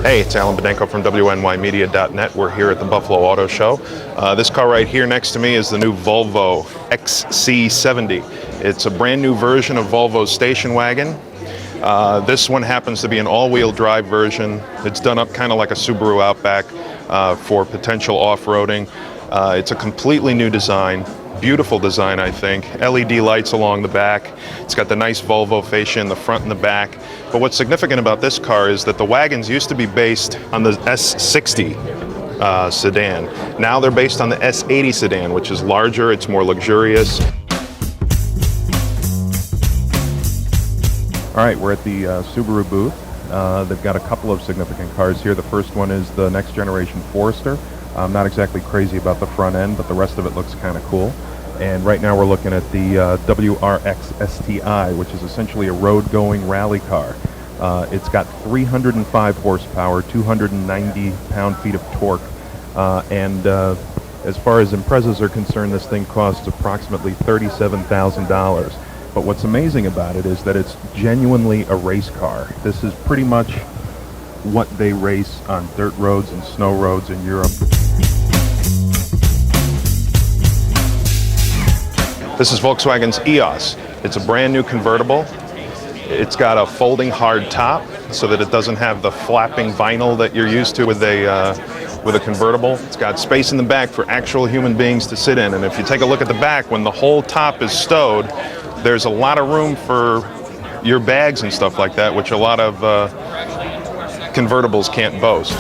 Hey, it's Alan Bedenko from WNYmedia.net. We're here at the Buffalo Auto Show. This car right here next to me is the new Volvo XC70. It's a brand new version of Volvo's station wagon. This one happens to be an all-wheel drive version. It's done up kind of like a Subaru Outback for potential off-roading. It's a completely new design. Beautiful design, I think. LED lights along the back. It's got the nice Volvo fascia in the front and the back. But what's significant about this car is that the wagons used to be based on the S60 sedan. Now they're based on the S80 sedan, which is larger, it's more luxurious. All right, we're at the Subaru booth. They've got a couple of significant cars here. The first one is the next generation Forester. I'm not exactly crazy about the front end, but the rest of it looks kind of cool. And right now we're looking at the WRX STI, which is essentially a road-going rally car. It's got 305 horsepower, 290 pound-feet of torque, and as far as Imprezas are concerned, this thing costs approximately $37,000. But what's amazing about it is that it's genuinely a race car. This is pretty much what they race on dirt roads and snow roads in Europe. This is Volkswagen's EOS. It's a brand new convertible. It's got a folding hard top so that it doesn't have the flapping vinyl that you're used to with a convertible. It's got space in the back for actual human beings to sit in. And if you take a look at the back, when the whole top is stowed, there's a lot of room for your bags and stuff like that, which a lot of convertibles can't boast.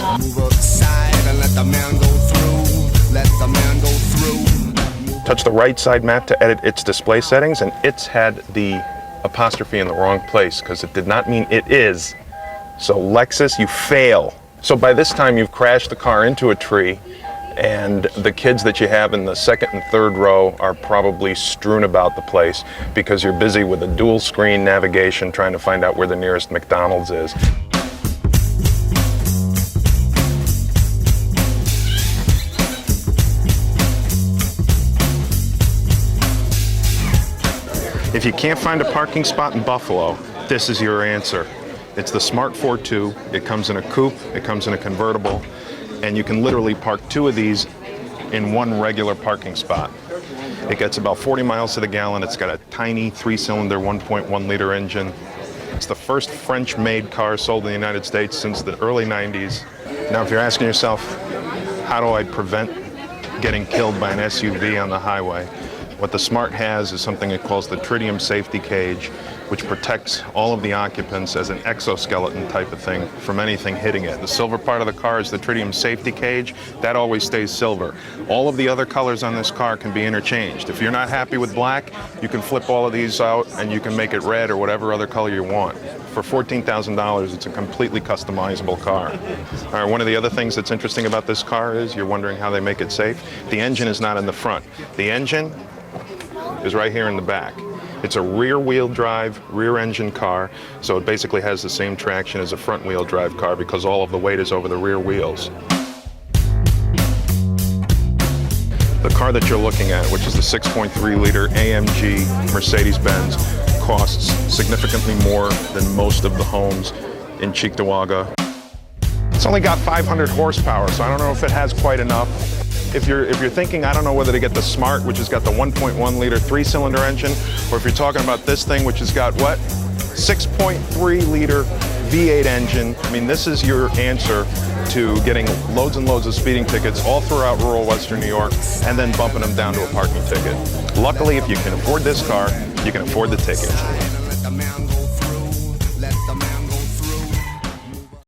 Touch the right side map to edit its display settings, and it's had the apostrophe in the wrong place because it did not mean it is. So Lexus, you fail. So by this time you've crashed the car into a tree, and the kids that you have in the second and third row are probably strewn about the place because you're busy with a dual screen navigation trying to find out where the nearest McDonald's is. If you can't find a parking spot in Buffalo, this is your answer. It's the Smart Fortwo. It comes in a coupe, it comes in a convertible, and you can literally park two of these in one regular parking spot. It gets about 40 miles to the gallon. It's got a tiny 3-cylinder 1.1 liter engine. It's the first French-made car sold in the United States since the early 90s. Now, if you're asking yourself, how do I prevent getting killed by an SUV on the highway? What the Smart has is something it calls the tritium safety cage, which protects all of the occupants as an exoskeleton type of thing from anything hitting it. The silver part of the car is the tritium safety cage. That always stays silver. All of the other colors on this car can be interchanged. If you're not happy with black, you can flip all of these out and you can make it red or whatever other color you want. For $14,000, it's a completely customizable car. All right, one of the other things that's interesting about this car is you're wondering how they make it safe. The engine is not in the front. The engine is right here in the back. It's a rear-wheel drive, rear-engine car, so it basically has the same traction as a front-wheel drive car because all of the weight is over the rear wheels. The car that you're looking at, which is the 6.3-liter AMG Mercedes-Benz, costs significantly more than most of the homes in Cheektowaga. It's only got 500 horsepower, so I don't know if it has quite enough. If you're thinking, I don't know whether to get the Smart, which has got the 1.1 liter 3-cylinder engine, or if you're talking about this thing, which has got what? 6.3 liter V8 engine. I mean, this is your answer to getting loads and loads of speeding tickets all throughout rural Western New York and then bumping them down to a parking ticket. Luckily, if you can afford this car, you can afford the ticket.